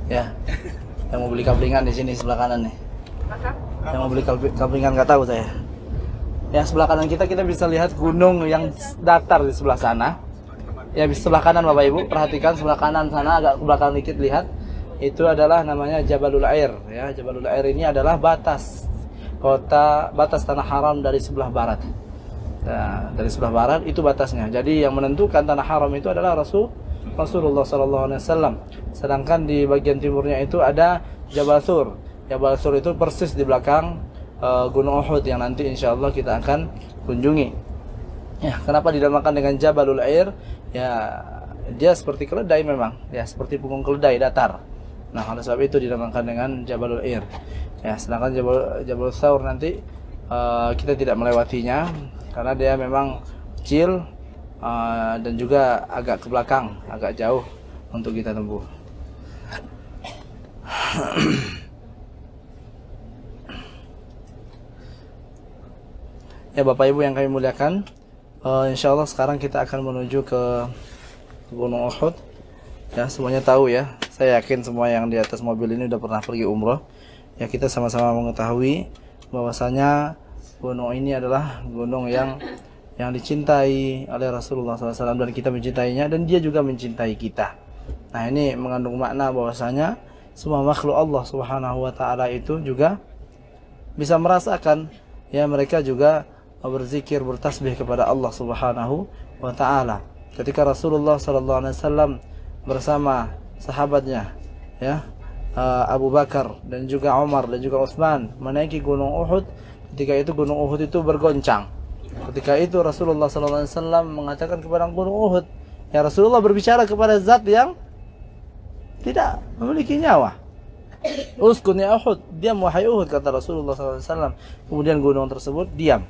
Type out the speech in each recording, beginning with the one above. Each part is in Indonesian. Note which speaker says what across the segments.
Speaker 1: Ya, yang mau beli kablingan di sini sebelah kanan nih. Yang mau beli kablingan nggak tahu saya. Ya, sebelah kanan kita bisa lihat gunung yang datar di sebelah sana. Ya, di sebelah kanan Bapak Ibu, perhatikan sebelah kanan sana agak ke belakang dikit lihat. Itu adalah namanya Jabalul Air. Ya, Jabalul Air ini adalah batas tanah haram dari sebelah barat. Nah, dari sebelah barat itu batasnya. Jadi yang menentukan tanah haram itu adalah Rasulullah SAW. Sedangkan di bagian timurnya itu ada Jabal Thur. Jabal Thur itu persis di belakang Gunung Uhud yang nanti insya Allah kita akan kunjungi. Ya, kenapa dinamakan dengan Jabalul Air? Ya, dia seperti keledai memang. Ya, seperti punggung keledai datar. Nah, oleh sebab itu dinamakan dengan Jabalul Air. Ya, sedangkan Jabal Thur nanti kita tidak melewatinya karena dia memang kecil dan juga agak ke belakang, agak jauh untuk kita tempuh. Ya Bapak Ibu yang kami muliakan, insya Allah sekarang kita akan menuju ke Gunung Uhud. Ya, semuanya tahu ya. Saya yakin semua yang di atas mobil ini udah pernah pergi umroh. Ya, kita sama-sama mengetahui bahwasanya gunung ini adalah gunung yang dicintai oleh Rasulullah SAW dan kita mencintainya dan dia juga mencintai kita. Nah, ini mengandung makna bahwasanya semua makhluk Allah Subhanahu wa taala itu juga bisa merasakan, ya, mereka juga berzikir, bertasbih kepada Allah Subhanahu wa taala. Ketika Rasulullah SAW bersama sahabatnya, ya, Abu Bakar dan juga Umar dan juga Utsman menaiki Gunung Uhud, ketika itu Gunung Uhud itu bergoncang. Ketika itu Rasulullah SAW mengatakan kepada Gunung Uhud, ya Rasulullah berbicara kepada zat yang tidak memiliki nyawa. Uskun ya Uhud, diam wahai Uhud, kata Rasulullah SAW. Kemudian gunung tersebut diam.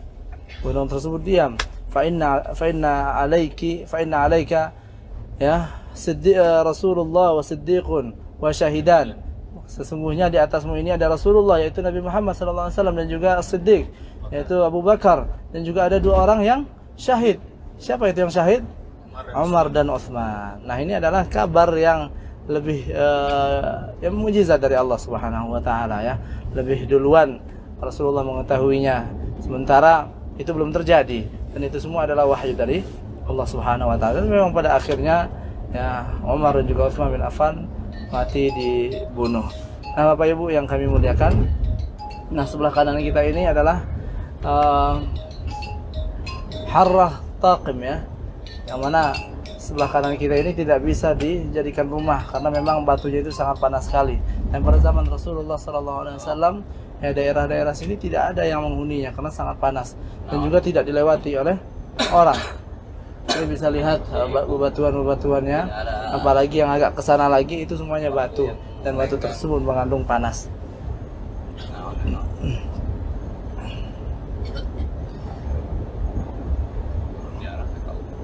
Speaker 1: Gunung tersebut diam. Fa inna alaika ya Rasulullah wa siddiqun wa syahidan. Sesungguhnya di atasmu ini ada Rasulullah, yaitu Nabi Muhammad SAW, dan juga As-Siddiq, yaitu Abu Bakar, dan juga ada dua orang yang syahid. Siapa itu yang syahid? Umar dan Utsman. Nah, ini adalah kabar yang lebih yang mukjizat dari Allah Subhanahu wa taala, ya. Lebih duluan Rasulullah mengetahuinya, sementara itu belum terjadi, dan itu semua adalah wahyu dari Allah Subhanahu wa taala. Dan memang pada akhirnya, ya, Umar dan juga Utsman bin Affan mati dibunuh. Nah, Bapak Ibu yang kami muliakan, nah sebelah kanan kita ini adalah Harrah Taqim, ya, yang mana sebelah kanan kita ini tidak bisa dijadikan rumah karena memang batunya itu sangat panas sekali. Dan pada zaman Rasulullah SAW, ya, daerah-daerah sini tidak ada yang menghuninya karena sangat panas dan juga tidak dilewati oleh orang. Ini bisa lihat bebatuan-bebatuannya, apalagi yang agak kesana lagi itu semuanya batu, dan batu tersebut mengandung panas.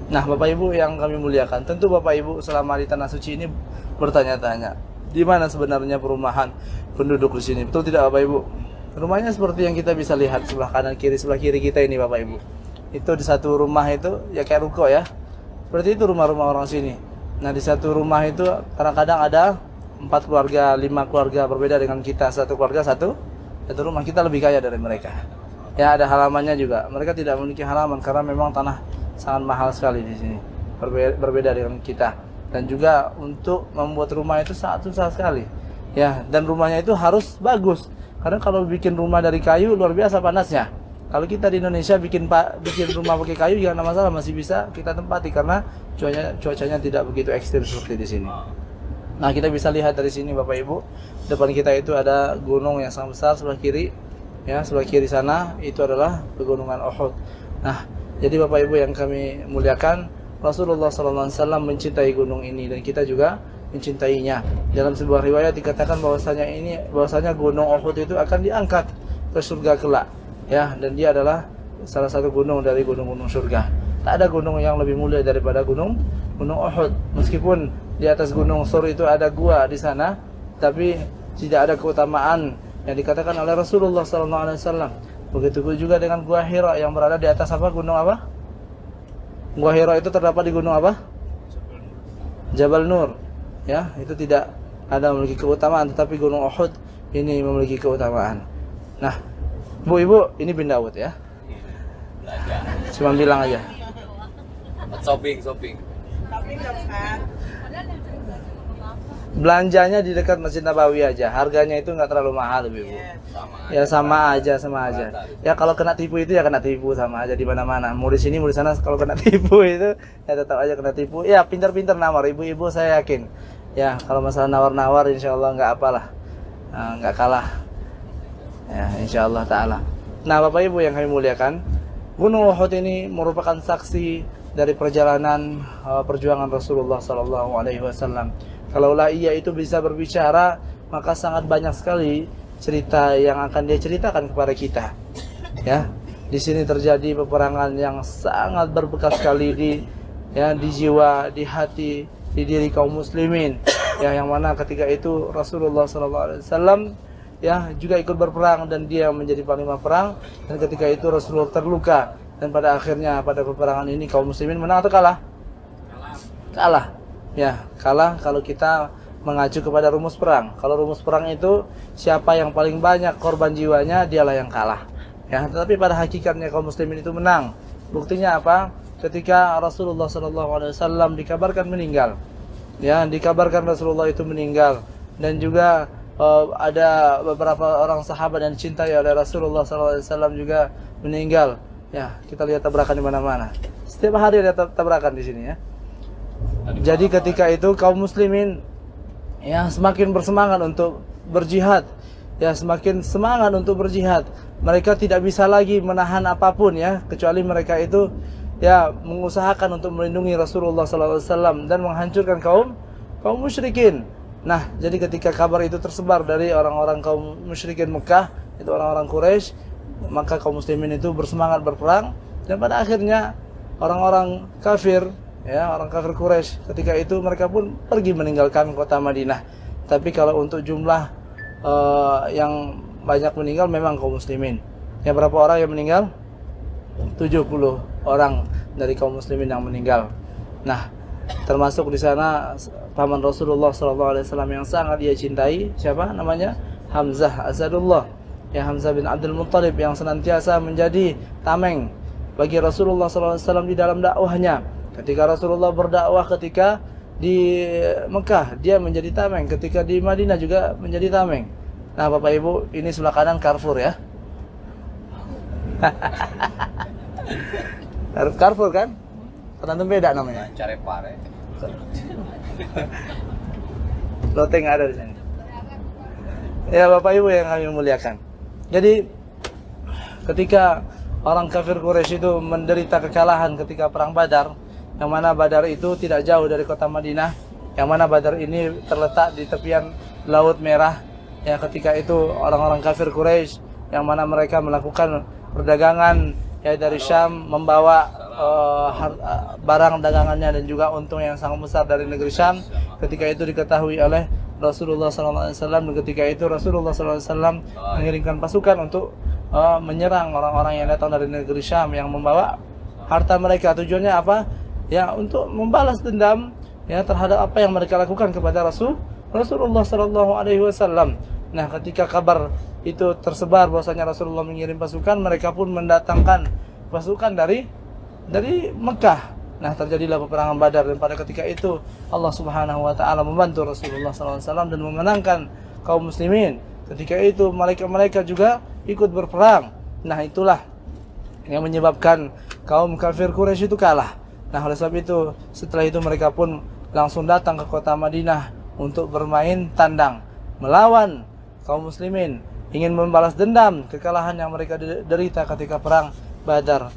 Speaker 1: Nah, Bapak Ibu yang kami muliakan, tentu Bapak Ibu selama di Tanah Suci ini bertanya-tanya, di mana sebenarnya perumahan penduduk di sini? Betul tidak Bapak Ibu? Rumahnya seperti yang kita bisa lihat sebelah kanan kiri, sebelah kiri kita ini Bapak Ibu. Itu di satu rumah itu ya kayak ruko, ya. Seperti itu rumah-rumah orang sini. Nah, di satu rumah itu kadang-kadang ada 4 keluarga, 5 keluarga, berbeda dengan kita. Satu keluarga satu rumah. Kita lebih kaya dari mereka. Ya, ada halamannya juga. Mereka tidak memiliki halaman karena memang tanah sangat mahal sekali di sini. Berbeda dengan kita. Dan juga untuk membuat rumah itu sangat susah sekali. Ya, dan rumahnya itu harus bagus. Karena kalau bikin rumah dari kayu luar biasa panasnya. Kalau kita di Indonesia bikin rumah pakai kayu jangan ada masalah, masih bisa kita tempati karena cuacanya tidak begitu ekstrim seperti di sini. Nah, kita bisa lihat dari sini Bapak Ibu, depan kita itu ada gunung yang sangat besar sebelah kiri. Ya, sebelah kiri sana itu adalah pegunungan Uhud. Nah, jadi Bapak Ibu yang kami muliakan, Rasulullah SAW mencintai gunung ini dan kita juga mencintainya. Dalam sebuah riwayat dikatakan bahwasanya gunung Uhud itu akan diangkat ke surga kelak. Ya, dan dia adalah salah satu gunung dari gunung-gunung surga. Tak ada gunung yang lebih mulia daripada gunung Uhud. Meskipun di atas gunung Thur itu ada gua di sana, tapi tidak ada keutamaan yang dikatakan oleh Rasulullah SAW. Begitu juga dengan gua Hira yang berada di atas apa? Gunung apa? Gua Hira itu terdapat di gunung apa? Jabal Nur. Ya, itu tidak ada memiliki keutamaan, tetapi Gunung Uhud ini memiliki keutamaan. Nah, Bu-ibu, ini bin Daud ya.
Speaker 2: Belajar.
Speaker 1: Cuma bilang aja.
Speaker 2: Shopping.
Speaker 1: Belanjanya di dekat Masjid Nabawi aja. Harganya itu nggak terlalu mahal, Bu. Ya sama aja. Ya kalau kena tipu itu ya kena tipu, sama aja di mana-mana. Mau di sini mau di sana, kalau kena tipu itu ya tetap aja kena tipu. Ya pintar-pintar nawar, ibu-ibu saya yakin. Ya kalau masalah nawar-nawar insya Allah nggak apalah, nggak kalah. Ya insya Allah Ta'ala. Nah Bapak Ibu yang kami muliakan, Gunung Uhud ini merupakan saksi dari perjalanan perjuangan Rasulullah Sallallahu Alaihi Wasallam. Kalaulah ia itu bisa berbicara, maka sangat banyak sekali cerita yang akan dia ceritakan kepada kita. Ya, di sini terjadi peperangan yang sangat berbekas sekali di jiwa, di hati, di diri kaum muslimin. Ya, yang mana ketika itu Rasulullah Sallallahu Alaihi Wasallam ya juga ikut berperang dan dia menjadi panglima perang, dan ketika itu Rasulullah terluka, dan pada akhirnya pada peperangan ini kaum muslimin menang atau kalah? Kalah. Ya, kalah kalau kita mengacu kepada rumus perang. Kalau rumus perang itu siapa yang paling banyak korban jiwanya, dialah yang kalah. Ya, tetapi pada hakikatnya kaum muslimin itu menang. Buktinya apa? Ketika Rasulullah SAW dikabarkan meninggal. Ya, dikabarkan Rasulullah itu meninggal, dan juga ada beberapa orang sahabat yang dicintai oleh Rasulullah SAW juga meninggal. Ya, kita lihat tabrakan di mana-mana. Setiap hari ada tabrakan di sini ya. Jadi ketika itu kaum muslimin ya semakin bersemangat untuk berjihad. Ya, semakin semangat untuk berjihad. Mereka tidak bisa lagi menahan apapun ya, kecuali mereka itu ya mengusahakan untuk melindungi Rasulullah SAW dan menghancurkan kaum musyrikin. Nah, jadi ketika kabar itu tersebar dari orang-orang kaum musyrikin Mekah, itu orang-orang Quraisy, maka kaum muslimin itu bersemangat berperang, dan pada akhirnya orang-orang kafir, ya orang kafir Quraisy ketika itu mereka pun pergi meninggalkan kota Madinah. Tapi kalau untuk jumlah yang banyak meninggal memang kaum muslimin. Ya, berapa orang yang meninggal? 70 orang dari kaum muslimin yang meninggal. Nah, termasuk di sana paman Rasulullah SAW yang sangat dia cintai, siapa namanya? Hamzah Asadullah. Ya, Hamzah bin Abdul Muttalib yang senantiasa menjadi tameng bagi Rasulullah SAW di dalam dakwahnya. Ketika Rasulullah berdakwah ketika di Mekah, dia menjadi tameng. Ketika di Madinah juga menjadi tameng. Nah, Bapak Ibu, ini sebelah kanan Carrefour ya. Carrefour kan? Ternyata beda namanya.
Speaker 2: Carepare.
Speaker 1: Loteng ada di sini. Ya, Bapak Ibu yang kami muliakan. Jadi ketika orang kafir Quraisy itu menderita kekalahan ketika perang Badar, yang mana Badar itu tidak jauh dari kota Madinah, yang mana Badar ini terletak di tepian Laut Merah. Ya, ketika itu orang-orang kafir Quraisy yang mana mereka melakukan perdagangan ya dari Syam, membawa barang dagangannya dan juga untung yang sangat besar dari negeri Syam. Ketika itu diketahui oleh Rasulullah SAW, dan ketika itu Rasulullah SAW mengirimkan pasukan untuk menyerang orang-orang yang datang dari negeri Syam yang membawa harta mereka. Tujuannya apa? Ya, untuk membalas dendam ya terhadap apa yang mereka lakukan kepada Rasulullah SAW. Nah, ketika kabar itu tersebar bahwasanya Rasulullah mengirim pasukan, mereka pun mendatangkan pasukan dari Mekah. Nah, terjadilah peperangan Badar, dan pada ketika itu Allah Subhanahu wa taala membantu Rasulullah SAW dan memenangkan kaum muslimin. Ketika itu mereka juga ikut berperang. Nah, itulah yang menyebabkan kaum kafir Quraisy itu kalah. Nah, oleh sebab itu setelah itu mereka pun langsung datang ke kota Madinah untuk bermain tandang melawan kaum muslimin, ingin membalas dendam kekalahan yang mereka derita ketika perang Badar.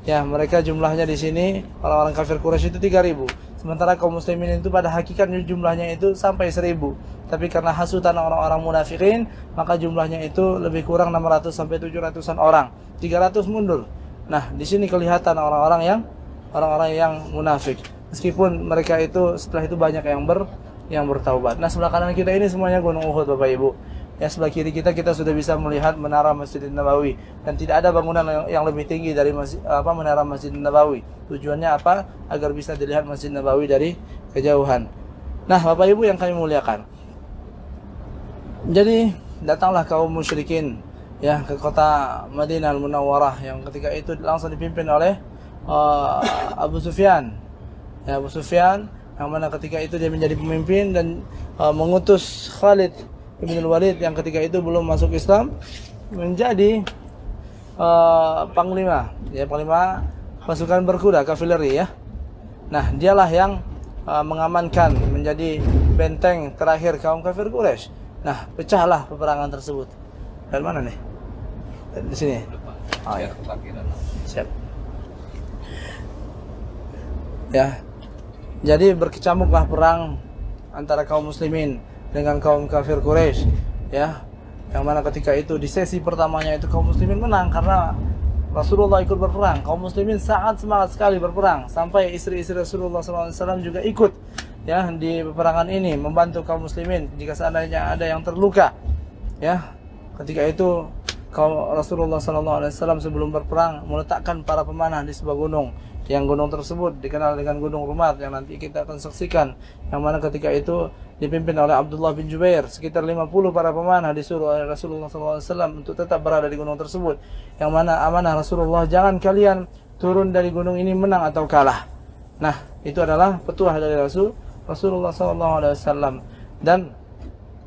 Speaker 1: Ya, mereka jumlahnya di sini orang-orang kafir Quraisy itu 3.000. Sementara kaum muslimin itu pada hakikatnya jumlahnya itu sampai 1.000. Tapi karena hasutan orang-orang munafikin, maka jumlahnya itu lebih kurang 600 sampai 700-an orang. 300 mundur. Nah, di sini kelihatan orang-orang yang munafik. Meskipun mereka itu setelah itu banyak yang bertaubat. Nah, sebelah kanan kita ini semuanya Gunung Uhud, Bapak Ibu. Ya, sebelah kiri kita sudah bisa melihat menara Masjid Nabawi, dan tidak ada bangunan yang lebih tinggi dari menara Masjid Nabawi. Tujuannya apa? Agar bisa dilihat Masjid Nabawi dari kejauhan. Nah, Bapak Ibu yang kami muliakan, Jadi datanglah kaum musyrikin ya ke kota Madinah Al-Munawwarah yang ketika itu langsung dipimpin oleh Abu Sufyan. Ya, Abu Sufyan yang mana ketika itu dia menjadi pemimpin dan mengutus Khalid bin Walid yang ketika itu belum masuk Islam menjadi panglima, ya panglima pasukan berkuda kavaleri ya. Nah, dialah yang mengamankan menjadi benteng terakhir kaum kafir Quraisy. Nah, pecahlah peperangan tersebut. Dari mana nih? Di sini. Oh ya. Siap. Ya. Jadi berkecamuklah perang antara kaum muslimin dengan kaum kafir Quraisy, ya. Yang mana ketika itu di sesi pertamanya itu kaum muslimin menang karena Rasulullah ikut berperang. Kaum muslimin sangat semangat sekali berperang sampai istri-istri Rasulullah SAW juga ikut ya di peperangan ini membantu kaum muslimin jika seandainya ada yang terluka. Ya, ketika itu kaum Rasulullah SAW sebelum berperang meletakkan para pemanah di sebuah gunung. Yang gunung tersebut dikenal dengan Gunung Rumat yang nanti kita akan saksikan. Yang mana ketika itu dipimpin oleh Abdullah bin Jubair. Sekitar 50 para pemanah disuruh oleh Rasulullah SAW untuk tetap berada di gunung tersebut. Yang mana amanah Rasulullah, jangan kalian turun dari gunung ini menang atau kalah. Nah, itu adalah petuah dari Rasulullah SAW. Dan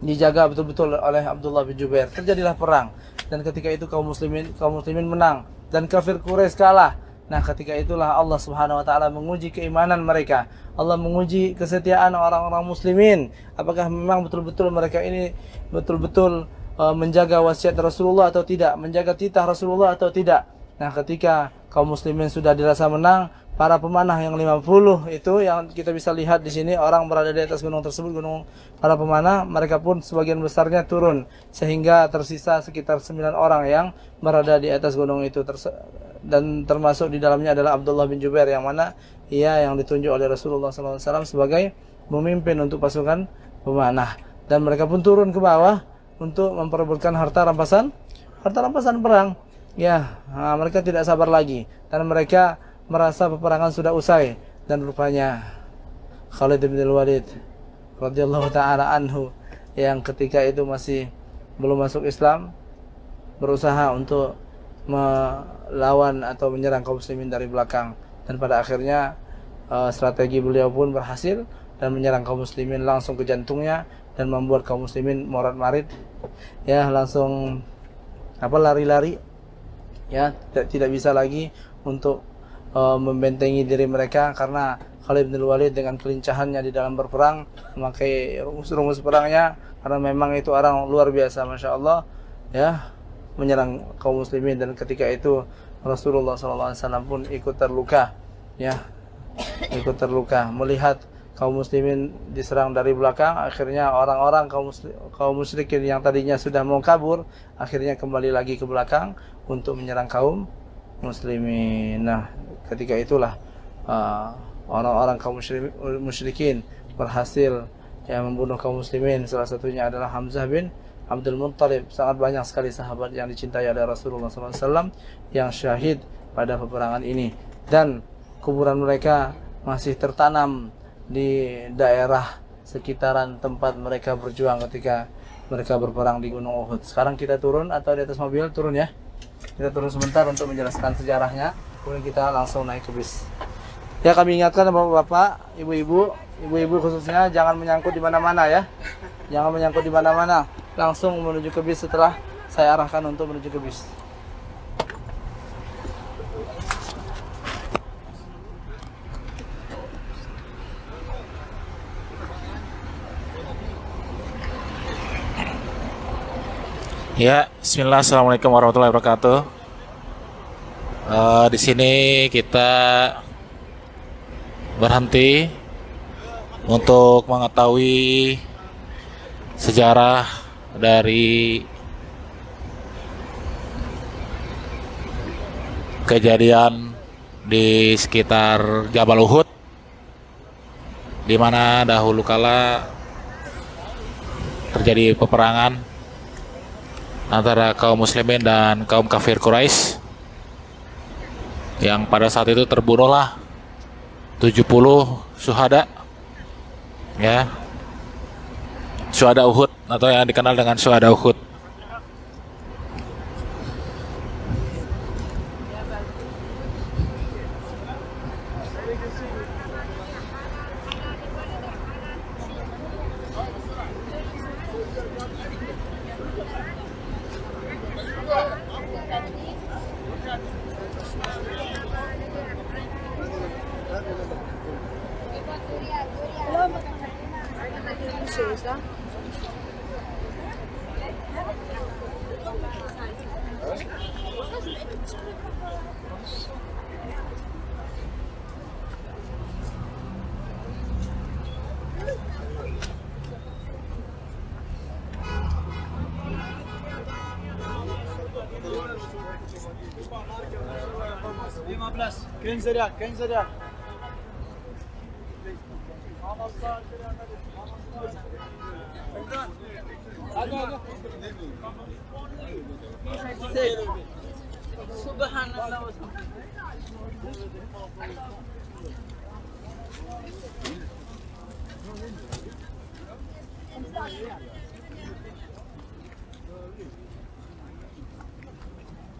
Speaker 1: dijaga betul-betul oleh Abdullah bin Jubair. Terjadilah perang. Dan ketika itu kaum muslimin menang. Dan kafir Quraisy kalah. Nah, ketika itulah Allah Subhanahu wa taala menguji keimanan mereka. Allah menguji kesetiaan orang-orang muslimin. Apakah memang betul-betul mereka ini betul-betul menjaga wasiat Rasulullah atau tidak, menjaga titah Rasulullah atau tidak. Nah, ketika kaum muslimin sudah dirasa menang, para pemanah yang 50 itu yang kita bisa lihat di sini orang berada di atas gunung tersebut, gunung para pemanah, mereka pun sebagian besarnya turun sehingga tersisa sekitar 9 orang yang berada di atas gunung itu dan termasuk di dalamnya adalah Abdullah bin Jubair yang mana ia yang ditunjuk oleh Rasulullah SAW sebagai memimpin untuk pasukan pemanah, dan mereka pun turun ke bawah untuk memperebutkan harta rampasan perang. Ya, mereka tidak sabar lagi dan mereka merasa peperangan sudah usai, dan rupanya Khalid bin Walid radhiyallahu taala anhu yang ketika itu masih belum masuk Islam berusaha untuk melawan atau menyerang kaum muslimin dari belakang, dan pada akhirnya strategi beliau pun berhasil dan menyerang kaum muslimin langsung ke jantungnya dan membuat kaum muslimin morat-marit ya, langsung lari-lari ya, tidak bisa lagi untuk membentengi diri mereka karena Khalid bin Walid dengan kelincahannya di dalam berperang memakai rumus-rumus perangnya, karena memang itu orang luar biasa, masya Allah ya, menyerang kaum muslimin. Dan ketika itu Rasulullah SAW pun ikut terluka ya, ikut terluka melihat kaum muslimin diserang dari belakang. Akhirnya orang-orang kaum musyrikin yang tadinya sudah mau kabur akhirnya kembali lagi ke belakang untuk menyerang kaum muslimin. Nah, ketika itulah orang-orang kaum musyrikin berhasil ya membunuh kaum muslimin. Salah satunya adalah Hamzah bin Abdul Muttalib. Sangat banyak sekali sahabat yang dicintai oleh Rasulullah SAW yang syahid pada peperangan ini, dan kuburan mereka masih tertanam di daerah sekitaran tempat mereka berjuang ketika mereka berperang di Gunung Uhud. Sekarang kita turun atau di atas mobil, turun ya. Kita turun sebentar untuk menjelaskan sejarahnya, kemudian kita langsung naik ke bis. Ya, kami ingatkan bapak-bapak, ibu-ibu khususnya jangan menyangkut di mana-mana ya. Jangan menyangkut di mana-mana. Langsung menuju ke bis setelah saya arahkan untuk menuju ke bis.
Speaker 3: Ya, Bismillah, Assalamualaikum warahmatullahi wabarakatuh. Di sini kita berhenti untuk mengetahui sejarah dari kejadian di sekitar Jabal Uhud, di mana dahulu kala terjadi peperangan antara kaum muslimin dan kaum kafir Quraisy, yang pada saat itu terbunuhlah 70 syuhada ya, Syuhada Uhud atau yang dikenal dengan Syuhada Uhud.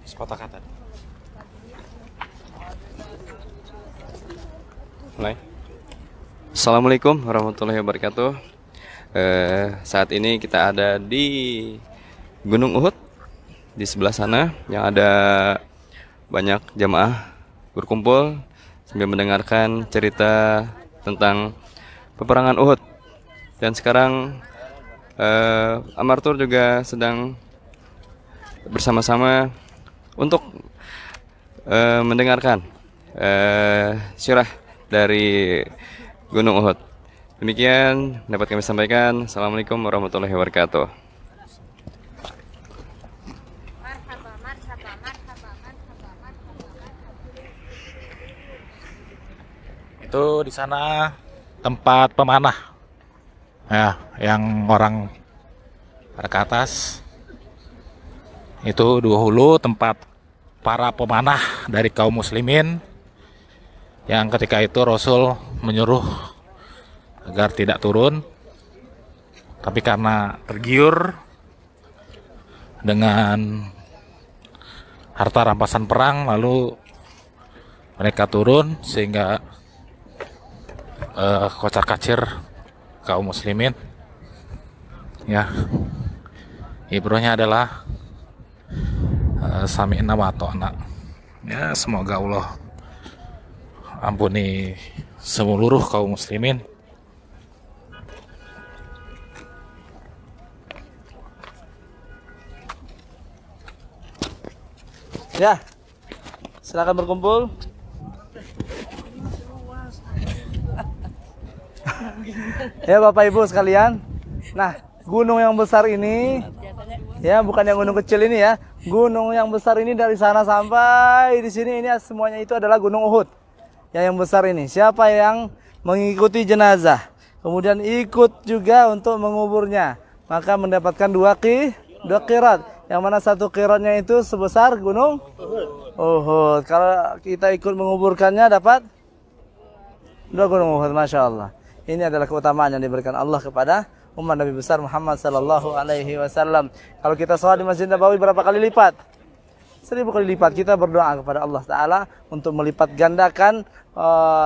Speaker 3: Sepatah kata.
Speaker 4: Mulai. Assalamualaikum warahmatullahi wabarakatuh. Saat ini kita ada di Gunung Uhud. Di sebelah sana yang ada banyak jamaah berkumpul sambil mendengarkan cerita tentang peperangan Uhud. Dan sekarang Amartur juga sedang bersama-sama untuk mendengarkan sirah dari Gunung Uhud. Demikian dapat kami sampaikan. Assalamualaikum warahmatullahi wabarakatuh.
Speaker 3: Itu di sana tempat pemanah, ya, yang orang pada ke atas. Itu dahulu tempat para pemanah dari kaum muslimin, yang ketika itu Rasul menyuruh agar tidak turun, tapi karena tergiur dengan harta rampasan perang, lalu mereka turun sehingga kocar kacir kaum muslimin. Ya, ibrohnya adalah sami'na wa ata'na. Ya, semoga Allah ampuni seluruh kaum muslimin.
Speaker 1: Ya, silakan berkumpul. Ya Bapak Ibu sekalian. Nah, gunung yang besar ini, ya bukan yang gunung kecil ini ya. Gunung yang besar ini dari sana sampai di sini, ini semuanya itu adalah Gunung Uhud. Yang besar ini. Siapa yang mengikuti jenazah, kemudian ikut juga untuk menguburnya, maka mendapatkan dua qirat. Yang mana satu qiratnya itu sebesar Gunung Uhud. Kalau kita ikut menguburkannya dapat dua Gunung Uhud. Masya Allah. Ini adalah keutamaan yang diberikan Allah kepada umat Nabi besar Muhammad sallallahu alaihi wasallam. Kalau kita sholat di Masjid Nabawi berapa kali lipat? 1000 kali lipat. Kita berdoa kepada Allah Ta'ala untuk melipat gandakan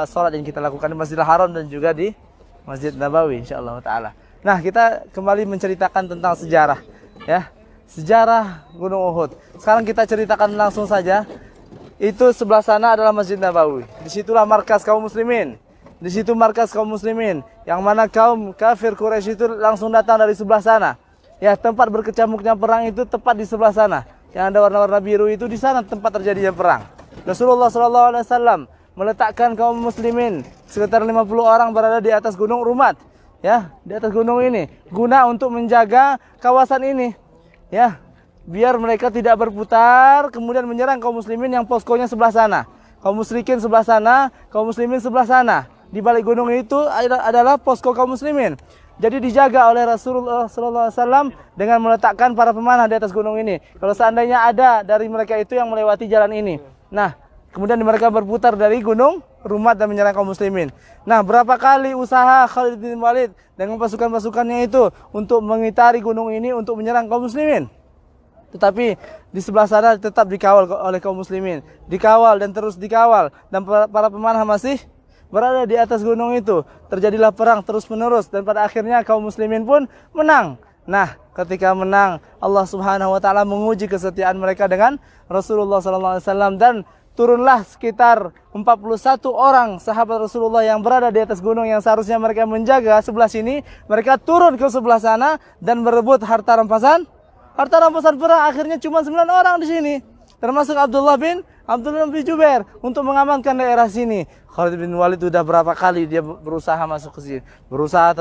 Speaker 1: sholat yang kita lakukan di Masjidil Haram dan juga di Masjid Nabawi, insyaAllah Ta'ala. Nah, kita kembali menceritakan tentang sejarah, ya, sejarah Gunung Uhud. Sekarang kita ceritakan langsung saja. Itu sebelah sana adalah Masjid Nabawi. Disitulah markas kaum muslimin. Di situ markas kaum muslimin, yang mana kaum kafir Quraisy itu langsung datang dari sebelah sana. Ya, tempat berkecamuknya perang itu tepat di sebelah sana. Yang ada warna-warna biru itu di sana tempat terjadinya perang. Rasulullah SAW meletakkan kaum muslimin sekitar 50 orang berada di atas gunung Rumat, ya, di atas gunung ini, guna untuk menjaga kawasan ini, ya, biar mereka tidak berputar kemudian menyerang kaum muslimin yang poskonya sebelah sana. Kaum musyrikin sebelah sana, kaum muslimin sebelah sana. Di balik gunung itu adalah posko kaum muslimin. Jadi dijaga oleh Rasulullah SAW dengan meletakkan para pemanah di atas gunung ini. Kalau seandainya ada dari mereka itu yang melewati jalan ini, nah, kemudian mereka berputar dari gunung rumah dan menyerang kaum muslimin. Nah, berapa kali usaha Khalid bin Walid dengan pasukan-pasukannya itu untuk mengitari gunung ini untuk menyerang kaum muslimin. Tetapi di sebelah sana tetap dikawal oleh kaum muslimin. Dikawal dan terus dikawal. Dan para pemanah masih berada di atas gunung itu. Terjadilah perang terus-menerus. Dan pada akhirnya kaum muslimin pun menang. Nah, ketika menang, Allah Subhanahu wa taala menguji kesetiaan mereka dengan Rasulullah sallallahu alaihi wasallam dan turunlah sekitar 41 orang sahabat Rasulullah yang berada di atas gunung yang seharusnya mereka menjaga sebelah sini, mereka turun ke sebelah sana dan berebut harta rampasan perang. Akhirnya cuma 9 orang di sini, termasuk Abdullah bin Jubair untuk mengamankan daerah sini. Khalid bin Walid sudah berapa kali dia berusaha masuk ke sini, berusaha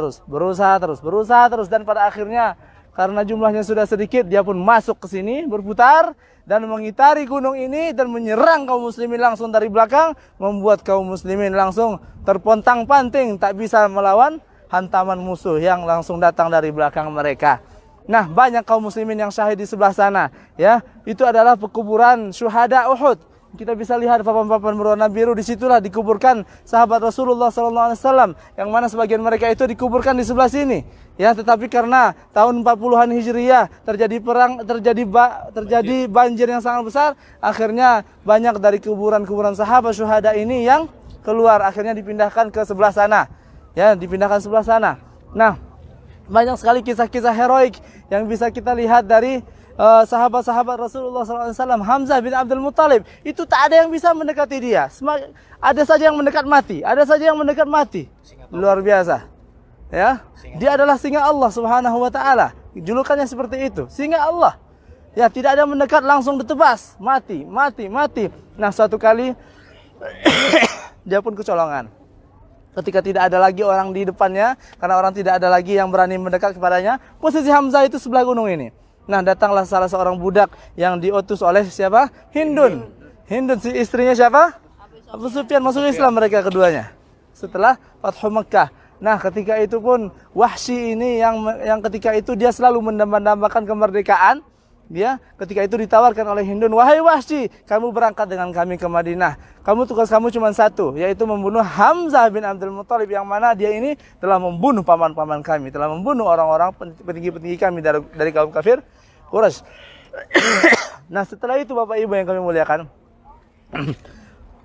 Speaker 1: terus dan pada akhirnya karena jumlahnya sudah sedikit, dia pun masuk ke sini, berputar dan mengitari gunung ini dan menyerang kaum muslimin langsung dari belakang, membuat kaum muslimin langsung terpontang-panting, tak bisa melawan hantaman musuh yang langsung datang dari belakang mereka. Nah, banyak kaum muslimin yang syahid di sebelah sana, ya. Itu adalah pekuburan syuhada Uhud. Kita bisa lihat papan-papan berwarna biru, disitulah dikuburkan sahabat Rasulullah SAW, yang mana sebagian mereka itu dikuburkan di sebelah sini. Ya, tetapi karena tahun 40-an Hijriyah terjadi perang, terjadi banjir yang sangat besar, akhirnya banyak dari kuburan-kuburan sahabat syuhada ini yang keluar, akhirnya dipindahkan ke sebelah sana. Ya, dipindahkan sebelah sana. Nah, banyak sekali kisah-kisah heroik yang bisa kita lihat dari sahabat-sahabat Rasulullah SAW. Hamzah bin Abdul Muttalib itu tak ada yang bisa mendekati dia. Ada saja yang mendekat mati, luar biasa. Ya, dia adalah singa Allah Subhanahu wa taala. Julukannya seperti itu, singa Allah. Ya, tidak ada yang mendekat langsung ditebas, mati. Nah, suatu kali dia pun kecolongan. Ketika tidak ada lagi orang di depannya, karena orang tidak ada lagi yang berani mendekat kepadanya, posisi Hamzah itu sebelah gunung ini. Nah, datanglah salah seorang budak yang diutus oleh siapa? Hindun, si istrinya siapa? Abu Sufyan. Masuk Islam mereka keduanya setelah Fathu Makkah. Nah, ketika itu pun Wahsy ini yang ketika itu dia selalu mendambakan kemerdekaan. Dia ketika itu ditawarkan oleh Hindun, "Wahai Wahsy, kamu berangkat dengan kami ke Madinah. Tugas kamu cuma satu, yaitu membunuh Hamzah bin Abdul Muttalib, yang mana dia ini telah membunuh paman-paman kami, telah membunuh orang-orang petinggi-petinggi kami dari kaum kafir Quraisy." Nah, setelah itu Bapak Ibu yang kami muliakan,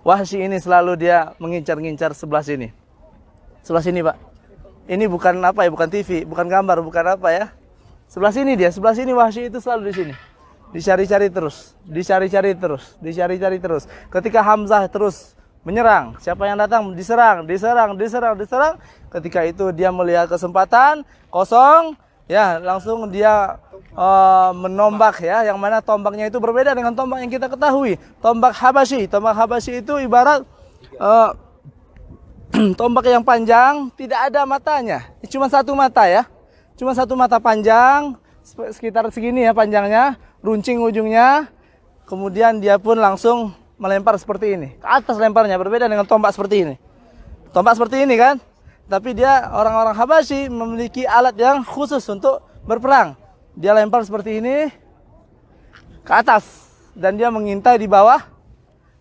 Speaker 1: Wahsy ini selalu dia mengincar-ngincar sebelah sini. Sebelah sini, Pak. Ini bukan apa ya, bukan TV, bukan gambar, bukan apa ya. Sebelah sini Wahsy itu selalu di sini. Dicari-cari terus. Ketika Hamzah terus menyerang, siapa yang datang? Diserang. Ketika itu dia melihat kesempatan kosong, ya, langsung dia menombak, ya, yang mana tombaknya itu berbeda dengan tombak yang kita ketahui. Tombak Habasyi itu ibarat tombak yang panjang, tidak ada matanya. Cuma satu mata, ya. Cuma satu mata panjang, sekitar segini ya panjangnya, runcing ujungnya. Kemudian dia pun langsung melempar seperti ini. Ke atas lemparnya, berbeda dengan tombak seperti ini. Tombak seperti ini kan? Tapi dia orang-orang Habasyi memiliki alat yang khusus untuk berperang. Dia lempar seperti ini ke atas. Dan dia mengintai di bawah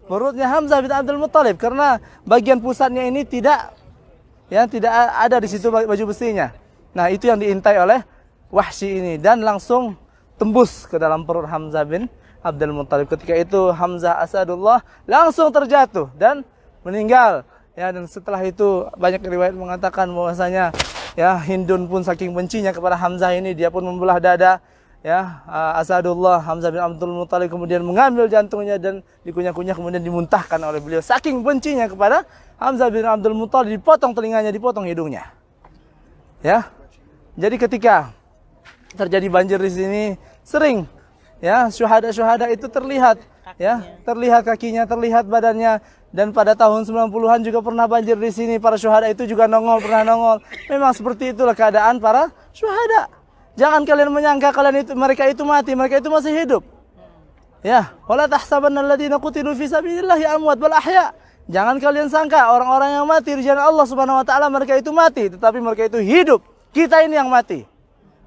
Speaker 1: perutnya Hamzah bin Abdul Muttalib. Karena bagian pusatnya ini tidak ada di situ baju besinya. Nah, itu yang diintai oleh Wahsy ini dan langsung tembus ke dalam perut Hamzah bin Abdul Muttalib. Ketika itu Hamzah Asadullah langsung terjatuh dan meninggal. Ya, dan setelah itu banyak riwayat mengatakan bahwasanya, ya, Hindun pun saking bencinya kepada Hamzah ini, dia pun membelah dada, ya, Asadullah Hamzah bin Abdul Muttalib, kemudian mengambil jantungnya dan dikunyah-kunyah, kemudian dimuntahkan oleh beliau. Saking bencinya kepada Hamzah bin Abdul Muttalib, dipotong telinganya, dipotong hidungnya. Ya. Jadi ketika terjadi banjir di sini sering, ya, syuhada itu terlihat, ya, terlihat kakinya, terlihat badannya. Dan pada tahun 90-an juga pernah banjir di sini, para syuhada itu juga pernah nongol. Memang seperti itulah keadaan para syuhada. Jangan kalian menyangka mereka itu mati, mereka itu masih hidup. Ya, wala tahsabanna alladziina qutilu fi sabilillahi amwat bal ahya. Jangan kalian sangka orang-orang yang mati di jalan Allah Subhanahu wa taala mereka itu mati, tetapi mereka itu hidup. Kita ini yang mati.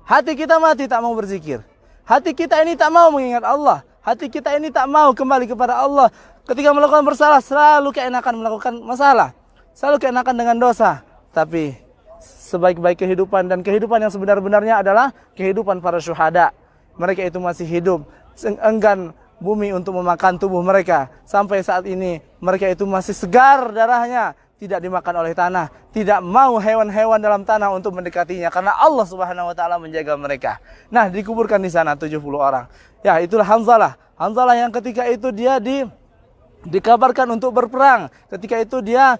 Speaker 1: Hati kita mati tak mau berzikir. Hati kita ini tak mau mengingat Allah. Hati kita ini tak mau kembali kepada Allah. Ketika melakukan bersalah, selalu keenakan melakukan masalah. Selalu keenakan dengan dosa. Tapi sebaik-baik kehidupan dan kehidupan yang sebenar-benarnya adalah kehidupan para syuhada. Mereka itu masih hidup, enggan bumi untuk memakan tubuh mereka. Sampai saat ini mereka itu masih segar darahnya, tidak dimakan oleh tanah, tidak mau hewan-hewan dalam tanah untuk mendekatinya karena Allah Subhanahu wa taala menjaga mereka. Nah, dikuburkan di sana 70 orang. Ya, itulah Hanzalah. Hanzalah yang ketika itu dia dikabarkan untuk berperang. Ketika itu dia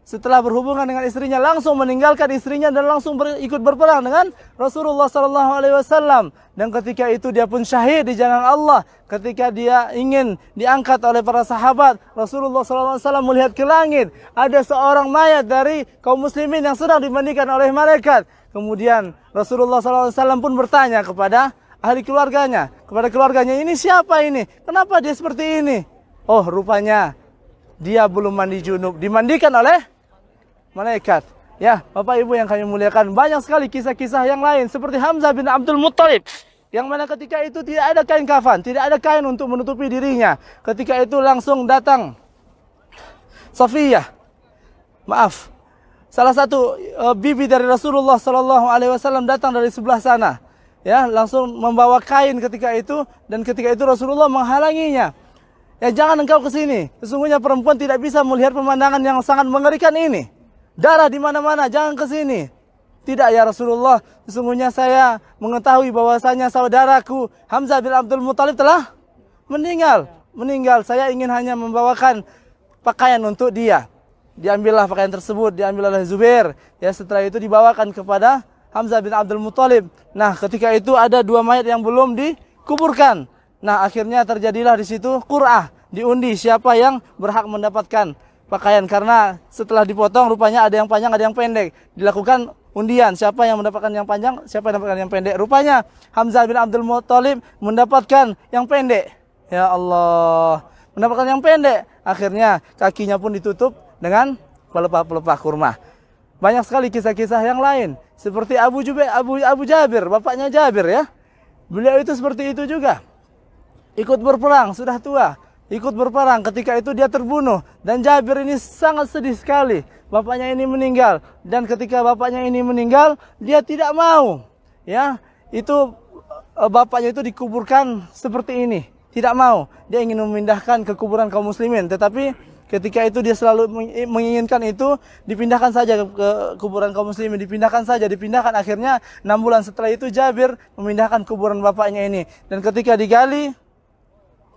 Speaker 1: setelah berhubungan dengan istrinya langsung meninggalkan istrinya dan langsung ikut berperang dengan Rasulullah sallallahu alaihi wasallam. Dan ketika itu dia pun syahid di jalan Allah. Ketika dia ingin diangkat oleh para sahabat, Rasulullah sallallahu alaihi wasallam melihat ke langit, ada seorang mayat dari kaum muslimin yang sedang dimandikan oleh malaikat. Kemudian Rasulullah sallallahu alaihi wasallam pun bertanya kepada ahli keluarganya, kepada keluarganya, ini siapa ini? Kenapa dia seperti ini? Oh, rupanya dia belum mandi junub, dimandikan oleh malaikat. Ya, Bapak Ibu yang kami muliakan, banyak sekali kisah-kisah yang lain seperti Hamzah bin Abdul Muttalib, yang mana ketika itu tidak ada kain kafan, tidak ada kain untuk menutupi dirinya. Ketika itu langsung datang Safiyah, maaf, salah satu bibi dari Rasulullah sallallahu alaihi wasallam datang dari sebelah sana. Ya, langsung membawa kain ketika itu, dan ketika itu Rasulullah menghalanginya. Ya, jangan engkau ke sini. Sesungguhnya perempuan tidak bisa melihat pemandangan yang sangat mengerikan ini. Darah di mana-mana, jangan ke sini. Tidak ya Rasulullah, sesungguhnya saya mengetahui bahwasanya saudaraku Hamzah bin Abdul Muttalib telah meninggal. Saya ingin hanya membawakan pakaian untuk dia. Diambillah pakaian tersebut, diambil oleh Zubair. Ya, setelah itu dibawakan kepada Hamzah bin Abdul Muttalib. Nah, ketika itu ada 2 mayat yang belum dikuburkan. Nah, akhirnya terjadilah di situ qur'ah, diundi siapa yang berhak mendapatkan pakaian, karena setelah dipotong rupanya ada yang panjang, ada yang pendek. Dilakukan undian, siapa yang mendapatkan yang panjang, siapa yang mendapatkan yang pendek. Rupanya Hamzah bin Abdul Muttalib mendapatkan yang pendek. Ya Allah, mendapatkan yang pendek. Akhirnya kakinya pun ditutup dengan pelepah-pelepah kurma. Banyak sekali kisah-kisah yang lain, seperti Abu Jabir, bapaknya Jabir ya. Beliau itu seperti itu juga. Ikut berperang, sudah tua, ikut berperang, ketika itu dia terbunuh. Dan Jabir ini sangat sedih sekali, bapaknya ini meninggal. Dan ketika bapaknya ini meninggal, dia tidak mau, ya, itu bapaknya itu dikuburkan seperti ini. Tidak mau, dia ingin memindahkan ke kuburan kaum muslimin. Tetapi ketika itu dia selalu menginginkan itu dipindahkan saja ke kuburan kaum muslimin, dipindahkan. Akhirnya 6 bulan setelah itu Jabir memindahkan kuburan bapaknya ini. Dan ketika digali,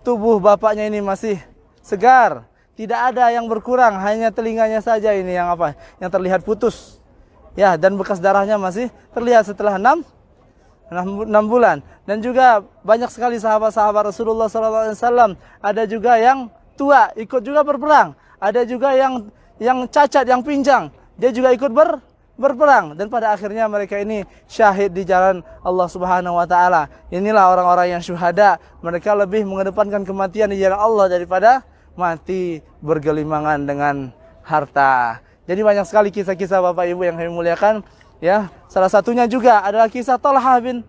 Speaker 1: tubuh bapaknya ini masih segar, tidak ada yang berkurang, hanya telinganya saja ini yang terlihat putus. Ya, dan bekas darahnya masih terlihat setelah 6 bulan. Dan juga banyak sekali sahabat-sahabat Rasulullah SAW. Ada juga yang tua ikut juga berperang, ada juga yang cacat, yang pincang, dia juga ikut berperang. Dan pada akhirnya mereka ini syahid di jalan Allah Subhanahu wa taala. Inilah orang-orang yang syuhada, mereka lebih mengedepankan kematian di jalan Allah daripada mati bergelimangan dengan harta. Jadi banyak sekali kisah-kisah Bapak Ibu yang kami muliakan, ya. Salah satunya juga adalah kisah Talha bin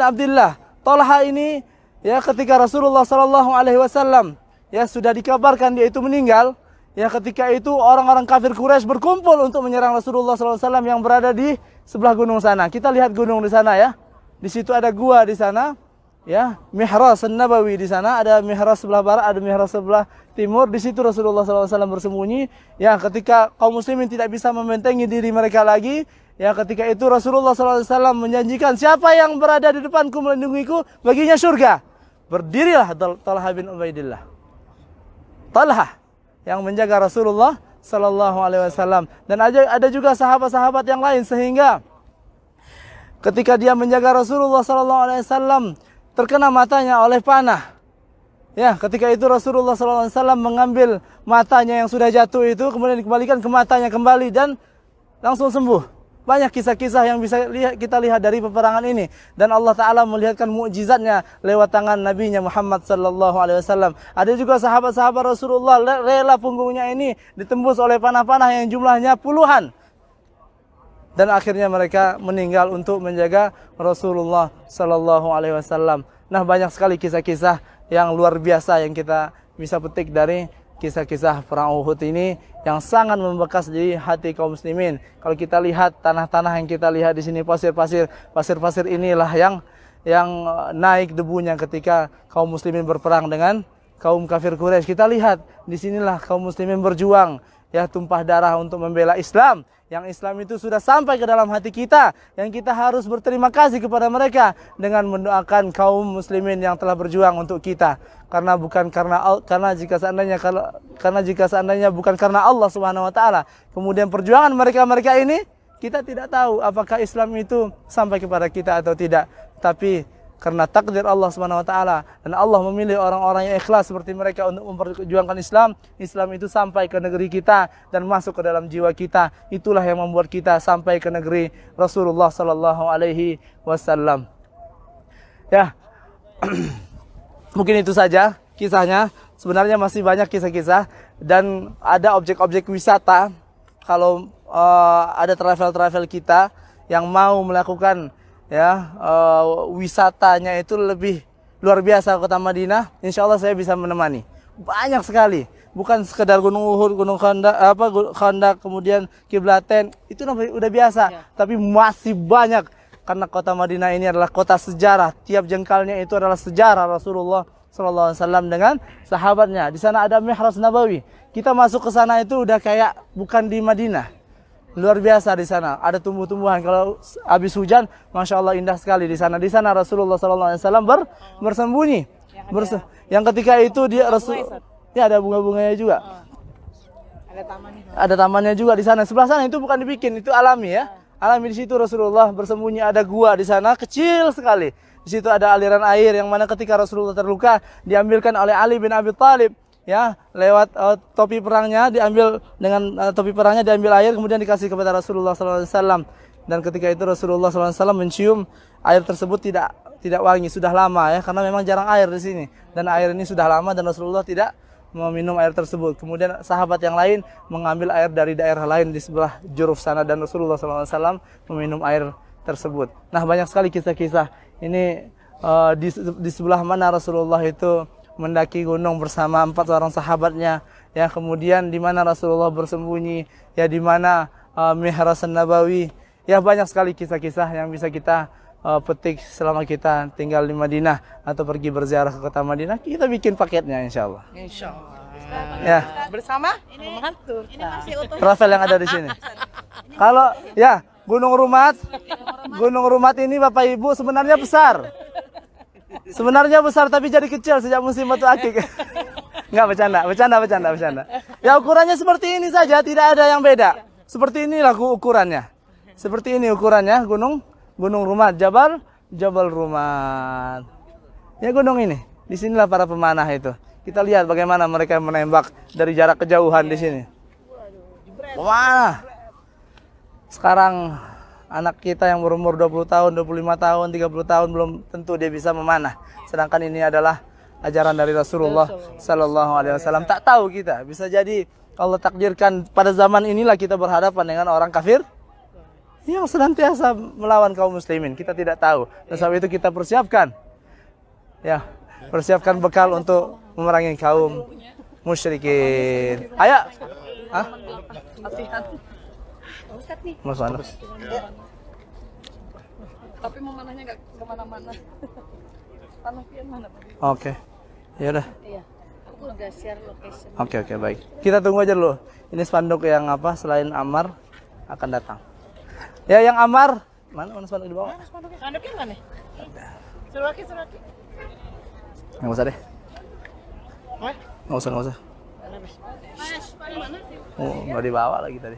Speaker 1: Abdillah. Talha ini, ya, ketika Rasulullah sallallahu alaihi wasallam, ya, sudah dikabarkan dia itu meninggal. Ya, ketika itu orang-orang kafir Quraisy berkumpul untuk menyerang Rasulullah sallallahu alaihi wasallam yang berada di sebelah gunung sana. Kita lihat gunung di sana ya. Di situ ada gua di sana, ya, Mihras An-Nabawi di sana, ada Mihras sebelah barat, ada Mihras sebelah timur. Di situ Rasulullah sallallahu alaihi wasallam bersembunyi. Ya, ketika kaum muslimin tidak bisa membentengi diri mereka lagi, ya, ketika itu Rasulullah sallallahu alaihi wasallam menjanjikan, siapa yang berada di depanku melindungiku, baginya surga. Berdirilah Talha bin Ubaidillah. Talha yang menjaga Rasulullah sallallahu alaihi wasallam. Dan ada juga sahabat-sahabat yang lain, sehingga ketika dia menjaga Rasulullah sallallahu alaihi wasallam terkena matanya oleh panah. Ya, ketika itu Rasulullah sallallahu alaihi wasallam mengambil matanya yang sudah jatuh itu, kemudian dikembalikan ke matanya kembali dan langsung sembuh. Banyak kisah-kisah yang bisa kita lihat dari peperangan ini, dan Allah Ta'ala melihatkan mukjizatnya lewat tangan Nabi-Nya Muhammad sallallahu alaihi wasallam. Ada juga sahabat-sahabat Rasulullah rela punggungnya ini ditembus oleh panah-panah yang jumlahnya puluhan, dan akhirnya mereka meninggal untuk menjaga Rasulullah sallallahu alaihi wasallam. Nah, banyak sekali kisah-kisah yang luar biasa yang kita bisa petik dari kisah-kisah perang Uhud ini yang sangat membekas di hati kaum muslimin. Kalau kita lihat tanah-tanah yang kita lihat di sini, pasir-pasir inilah yang naik debunya ketika kaum muslimin berperang dengan kaum kafir Quraisy. Kita lihat di sinilah kaum muslimin berjuang, ya, tumpah darah untuk membela Islam. Yang Islam itu sudah sampai ke dalam hati kita, yang kita harus berterima kasih kepada mereka dengan mendoakan kaum muslimin yang telah berjuang untuk kita. Karena jika seandainya bukan karena Allah Subhanahu wa taala, kemudian perjuangan mereka ini, kita tidak tahu apakah Islam itu sampai kepada kita atau tidak. Tapi karena takdir Allah Subhanahu wa taala dan Allah memilih orang-orang yang ikhlas seperti mereka untuk memperjuangkan Islam, Islam itu sampai ke negeri kita dan masuk ke dalam jiwa kita. Itulah yang membuat kita sampai ke negeri Rasulullah sallallahu alaihi wasallam. Ya. Mungkin itu saja kisahnya. Sebenarnya masih banyak kisah-kisah dan ada objek-objek wisata. Kalau ada travel kita yang mau melakukan, ya, wisatanya itu lebih luar biasa Kota Madinah, insya Allah saya bisa menemani. Banyak sekali, bukan sekedar Gunung Uhud, Gunung Khandak, kemudian Kiblaten, itu udah biasa, tapi masih banyak karena Kota Madinah ini adalah kota sejarah. Tiap jengkalnya itu adalah sejarah Rasulullah SAW dengan sahabatnya. Di sana ada Mihrab Nabawi. Kita masuk ke sana itu udah kayak bukan di Madinah. Luar biasa di sana. Ada tumbuh-tumbuhan. Kalau habis hujan, masya Allah indah sekali di sana. Di sana Rasulullah SAW bersembunyi. Yang ketika itu dia ya ada bunga-bunganya juga.
Speaker 5: Ada tamannya.
Speaker 1: Ada tamannya juga di sana. Sebelah sana itu bukan dibikin, itu alami ya. Alami di situ Rasulullah bersembunyi. Ada gua di sana kecil sekali. Di situ ada aliran air yang mana ketika Rasulullah terluka diambilkan oleh Ali bin Abi Thalib. Ya, lewat topi perangnya diambil, dengan topi perangnya diambil air kemudian dikasih kepada Rasulullah SAW. Dan ketika itu Rasulullah SAW mencium air tersebut tidak wangi, sudah lama ya, karena memang jarang air di sini. Dan air ini sudah lama dan Rasulullah tidak meminum air tersebut. Kemudian sahabat yang lain mengambil air dari daerah lain di sebelah Juruf sana dan Rasulullah SAW meminum air tersebut. Nah, banyak sekali kisah-kisah ini di sebelah mana Rasulullah itu mendaki gunung bersama 4 orang sahabatnya, ya, kemudian di mana Rasulullah bersembunyi, ya, di mana Mihrab Nabawi, ya, banyak sekali kisah-kisah yang bisa kita petik selama kita tinggal di Madinah atau pergi berziarah ke Kota Madinah. Kita bikin paketnya insyaallah.
Speaker 5: Insyaallah.
Speaker 1: Ya,
Speaker 5: Bersama mengatur. Ini masih utuh.
Speaker 1: travel yang ada di sini. Kalau ya Gunung Rumat ini Bapak Ibu sebenarnya besar. Sebenarnya besar tapi jadi kecil sejak musim batu akik. Enggak, bercanda. Ya, ukurannya seperti ini saja, tidak ada yang beda. Seperti inilah ukurannya. Seperti ini ukurannya Gunung Rumat, Jabal Rumat. Ya, gunung ini. Di sinilah para pemanah itu. Kita lihat bagaimana mereka menembak dari jarak kejauhan di sini. Pemanah. Sekarang anak kita yang berumur 20 tahun, 25 tahun, 30 tahun belum tentu dia bisa memanah. Sedangkan ini adalah ajaran dari Rasulullah sallallahu alaihi wasallam. Tak tahu kita, bisa jadi Allah takdirkan pada zaman inilah kita berhadapan dengan orang kafir yang senantiasa melawan kaum muslimin. Kita tidak tahu. Dan sebab itu kita persiapkan. Ya, persiapkan bekal untuk memerangi kaum musyrikin. Ayo. Hah? Mas mana?
Speaker 5: Tapi memanahnya enggak kemana-mana. Tanah pian mana?
Speaker 1: Oke. Ya udah.
Speaker 5: Iya. Aku udah share location.
Speaker 1: Oke, baik. Kita tunggu aja dulu. Ini spanduk yang apa selain Ammar akan datang. Ya, yang Ammar mana spanduk di bawah?
Speaker 5: Spanduknya mana? Suraki.
Speaker 1: Nggak usah deh.
Speaker 5: Hah?
Speaker 1: Nggak usah. Oh, nggak dibawa lagi tadi.